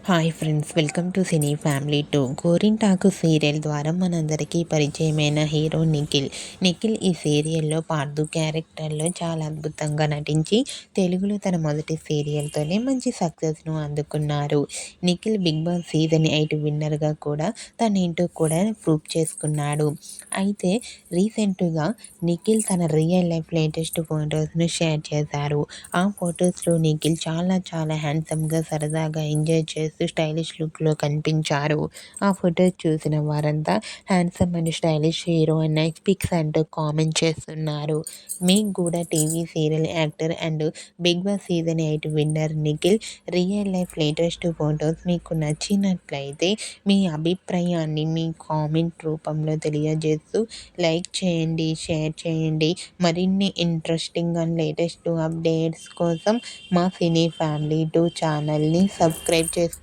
Hi friends, welcome to cine family 2. గోరింటాకు serial ద్వారా మనందరికీ పరిచయమైన హీరో నిఖిల్. నిఖిల్ ఈ సీరియల్లో పార్దు క్యారెక్టర్లో చాలా అద్భుతంగా నటించి తెలుగులో తన మొదటి సీరియల్తోనే మంచి సక్సెస్ను అందుకున్నారు. నిఖిల్ బిగ్ బాస్ సీజన్ 8 విన్నర్గా కూడా తనేంటో కూడా ప్రూవ్ చేసుకున్నాడు. అయితే రీసెంట్గా నిఖిల్ తన రియల్ లైఫ్ లేటెస్ట్ ఫొటోస్ను షేర్ చేశారు. ఆ ఫొటోస్లో నిఖిల్ చాలా హ్యాండ్సమ్గా సరదాగా ఎంజాయ్ చేస్తూ స్టైలిష్ లుక్లో కనిపించారు. ఆ ఫొటోస్ చూసిన వారంతా handsome and stylish hero and nice pics అంటూ కామెంట్ చేస్తున్నారు. మీకు కూడా TV serial actor and Bigg Boss season 8 winner Nikhil real life latest photos మీకు నచ్చినట్లయితే మీ అభిప్రాయాన్ని మీ కామెంట్ రూపంలో తెలియజేస్తూ లైక్ చేయండి, షేర్ చేయండి. మరిన్ని ఇంట్రెస్టింగ్ అండ్ లేటెస్ట్ అప్డేట్స్ కోసం మా సినీ ఫ్యామిలీ 2 ఛానల్ని సబ్స్క్రైబ్ చేసుకోండి.